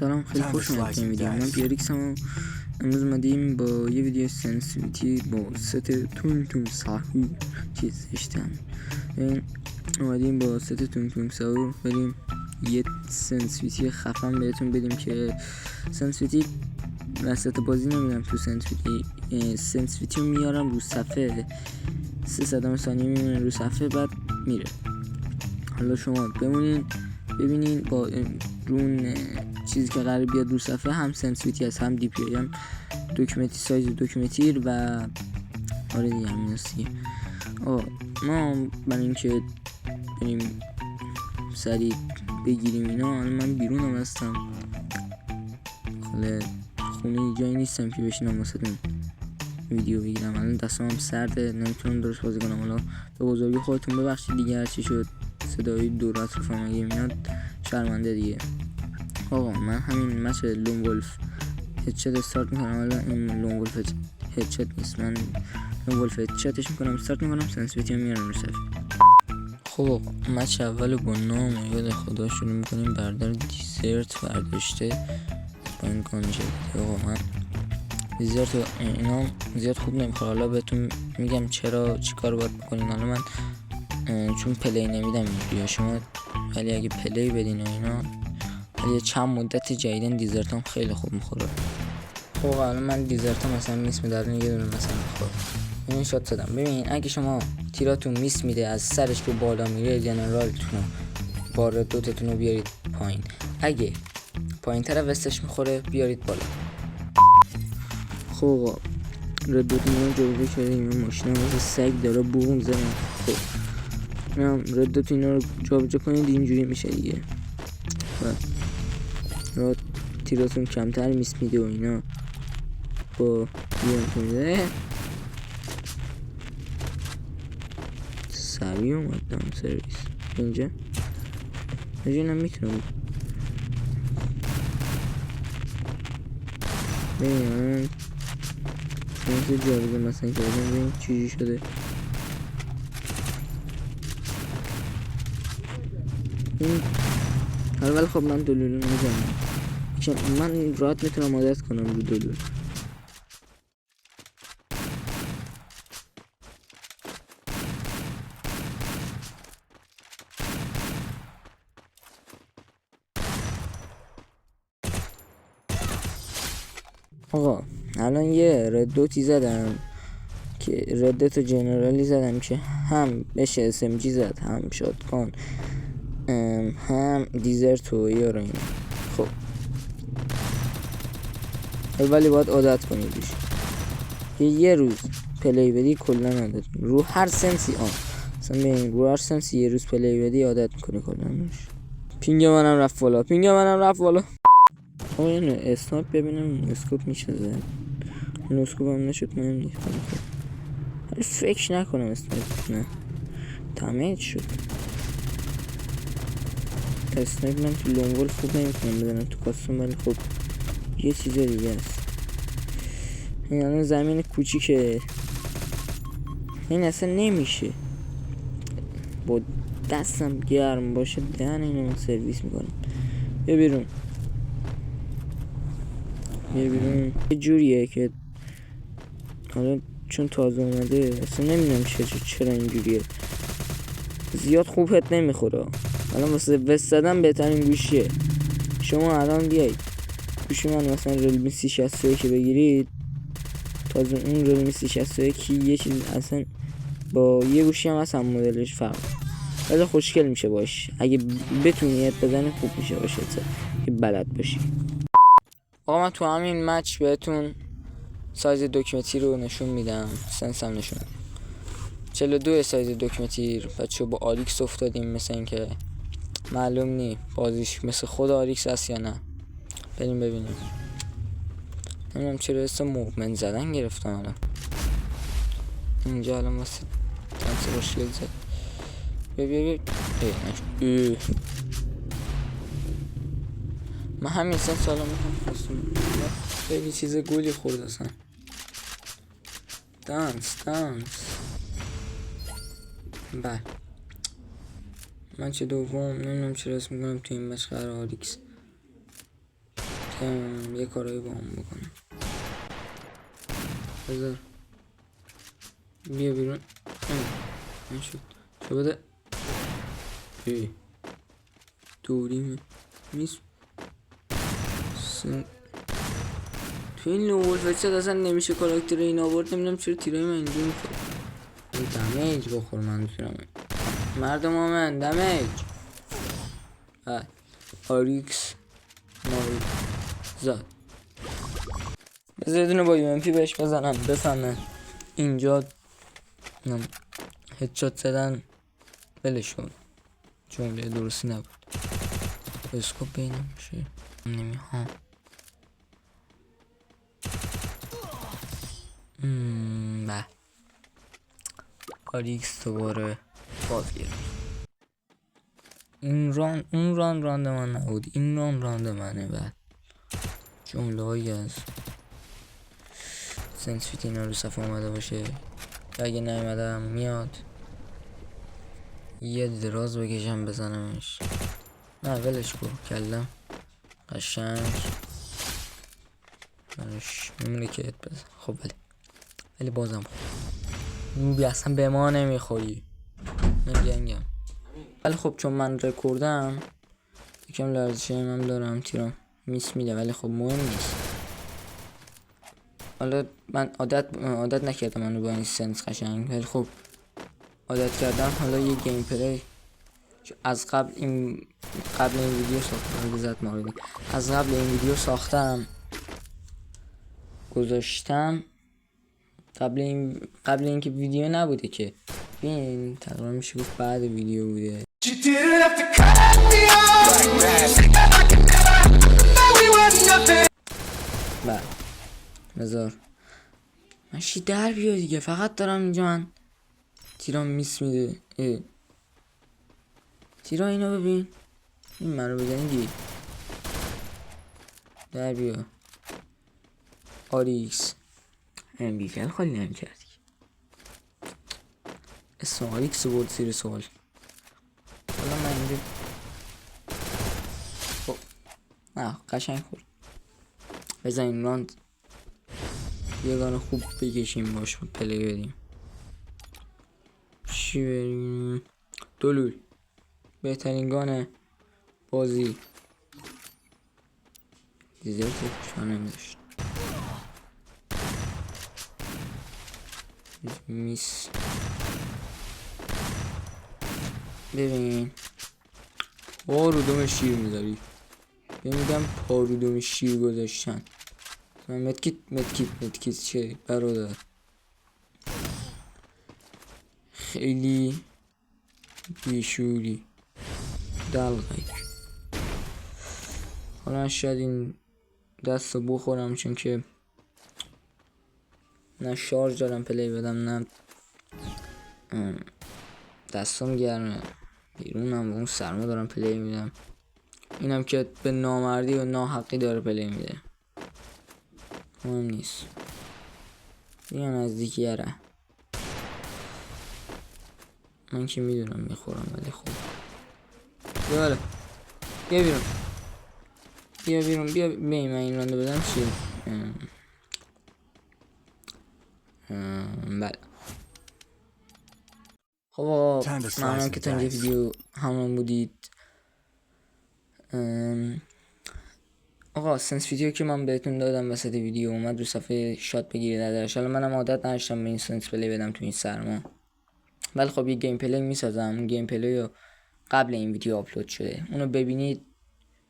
سلام، خیلی خوش اومدید این ویدیو. من پیاریکس هم امروز اومدیم با یه ویدیو سنسیتیویتی با ست تون ساهو چیز زشتن. اومدیم با ست تون ساهو بریم یه سنسیتیویتی خفن بهتون بدیم که سنسیتیویتی وسط بازی نمیدم تو سنسیتیویتی میارم رو صفحه 300 ثانیه میمونه رو صفحه بعد میره. حالا شما ببینین با رون چیزی که قرار بیاد رو صفحه هم سنسیتیویتی هست هم دی پی آی هم دکمنتی سایز دکمنتی و آره دیگه همین هست دیگه. ما برای اینکه بریم سریع بگیریم اینا، الان من بیرونم هستم، خونه جایی نیستم که بشینم واسهتون ویدیو بگیرم. الان دستم هم سرده، نمیتونم درست بازی کنم. حالا به بزرگی خودتون ببخشید دیگه، هرچی شد صدای دور اطرافم اگه میاد شرمنده دیگه. آقا من همین مچ لون ولف هدشت استارت میکنم. حالا این لون ولف هدشت نیست، من لون ولف هدشتش میکنم، استارت میکنم، سنسیتیویتی هم میارم رو صفحه. خب مچ اول با نام و یاد خدا شروع میکنیم. بردار دیزرت برداشته با این گانجه. آقا من دیزرت و اینا زیاد خوب نمیخوره، حالا بهتون میگم چرا چیکار باید بکنین. حالا من چون پلی نمیدم یا شما، ولی اگه پلی بدین و اینا، ولی چند مدت جدیدن دیزرتام خیلی خوب میخوره. خب الان من دیزرتام مثلا میس میده، الان یه دونه مثلا میخوره. این شات زدم. ببین اگه شما تیراتون میس میده از سرش به بالا میره، جنرالتون بار دوتتون رو بیارید پایین. اگه پایین تر وستش میخوره بیارید بالا. خب ردتون رو جلوی کردیم، این ماشین هم سگ داره بوم زنه. خب ردتون رو جابجا کنید، اینجوری میشه دیگه. را تیراتون کمتر میس میده و اینا با بیانتون میده. سریع اومد دام سرویس اینجا نجونم میتونم ببینم اینجا جابجا مثلا کردم. ببین چیزی شده. این حالا ولی خب من دلولو نمیزنم، چون من راحت میتونم عادت کنم رو دلول. آقا الان یه ردوتی زدم که ردتو جنرالی زدم که هم بشه اسمجی زد، هم شاتگان، هم دیزرت و یارو اینا. خب ولی باید عادت کنی بیش. یه روز پلی بدی کلا عادت رو هر سنسی مثلا ببین رو هر سنسی یه روز پلی بدی عادت میکنی کلا روش. پینگ منم رفت بالا. خب اینو اسنایپ ببینم اسکوپ میشه زد. این اسکوپ هم نشد، مهم نیست. فکر نکنم اسنایپ نه تمیز شد. اسنایپ من تو لونگول خوب نمیتونم بزنم تو کاستوم، ولی خب یه چیز دیگه است. این الان زمین کوچیکه، این اصلا نمیشه با دستم گرم باشه دهن اینو من سرویس میکنم. بیا بیرون یه جوریه که حالا چون تازه اومده اصلا نمیدونم چرا اینجوریه، زیاد خوب هت نمیخوره. الان واسه وست زدن بهترین گوشیه. شما الان بیایید گوشی من مثلا ریلمی 3061 که بگیرید، تازه اون ریلمی 3061 یه چیز اصلا با یه گوشی هم اصلا مدلش فرق، ولی خوشگل میشه باش. اگه بتونی هت بزنی خوب میشه باشه که بلد باشی. آقا من تو همین مچ بهتون سایز دکمنتی رو نشون میدم، سنس هم نشون 42 سایز دکمنتی. بچه با آریکس افتادیم، مثل این که معلوم نی بازیش مثل خود آریکس هست یا نه. بریم ببینیم. نمیدونم چرا اسم موومنت زدن گرفتم الان اینجا. الان واسه تنس خوشگل زد. ببین من همین سالا میکنم خواستم خیلی چیز گولی خورد اصلا. دانس بله من چه دوم نمیدونم چرا اسم میکنم تو این مچ قرار آریکس. یه کارایی با هم بکنم. بذار بیا بیرون. نشد چه بده دوری میز تو این لوولف اصلا نمیشه کاراکتر این آورد. نمیدونم چرا تیرای من اینجا میخوره. این دمیج بخور منظورم. مردم آمن دمیج. آریکس ماری زاد. بذار یه دونه با UMP بهش بزنم بفهمه اینجا هدشات زدن بلش کن. جمله درستی نبود. اسکوپ بینم میشه نمیخوام. به آریکس دوباره باز گرفت. این ران اون راند من نبود. این راند منه. بعد جمله هایی از سنسفیت اینا رو صفحه اومده باشه. اگه نیومدم میاد یه دراز بکشم بزنمش. نه ولش کن کلم قشنگ منش میمونه که بزن. خب ولی بازم نوبی اصلا به ما نمیخوری. نمیگم ولی خب چون من رکوردم یکم لرزشی هم دارم. تیرم میس میده ولی خب مهم نیست. حالا من عادت نکردم منو با این سنس قشنگ ولی خب عادت کردم. حالا یه گیم پلی از قبل این ویدیو ساختم. از قبل این ویدیو ساختم گذاشتم. قبل اینکه ویدیو نبوده که این تقریبا میشه گفت بعد ویدیو بوده. بعد بذار ماشی در بیا دیگه. فقط دارم اینجا من تیرام میس میده. تیرا اینو ببین. این منو بزنی دیگه. در بیا آریکس بیفیل خالی نمی کردی. اسم آریکس بود زیر سوال. حالا من اینجا خب نه قشنگ خورد. بزن این راند یه گانه خوب بکشیم باش پلی بدیم. چی بریم دلول بهترین گانه بازی. دیزرت خوشانه میداشت میس. ببین پارو دوم شیر میذاری. میگم پارو دوم شیر گذاشتن. متکیت چه برادر خیلی بیشوری دلغی. حالا شاید این دست رو بخورم چون که نه شارژ دارم پلی بدم نه دستم گرمه بیرونم. اون سرما دارم پلی میدم. اینم که به نامردی و ناحقی داره پلی میده. مهم نیست. بیا نزدیکی یاره. من که میدونم میخورم ولی خوب. بیا بیرون. بیا من این راندو بدم چی؟ بله خب ممنون که تا اینجا ویدیو همون بودید. آقا سنس ویدیو که من بهتون دادم وسط ویدیو اومد رو صفحه شات بگیرید ازش. حالا منم عادت نداشتم به این سنس پلی بدم تو این سرما ولی خب یه گیم پلی میسازم. اون گیم پلی رو قبل این ویدیو آپلود شده. اونو ببینید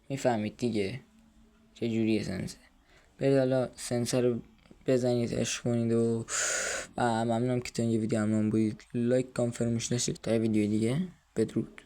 میفهمید دیگه چه جوریه سنسه. برید حالا سنسر رو بزنید عشق کنید و ممنونم که تا این ویدیو همون بودید. لایک کانفرمش نشید تا ویدیو دیگه. بدرود.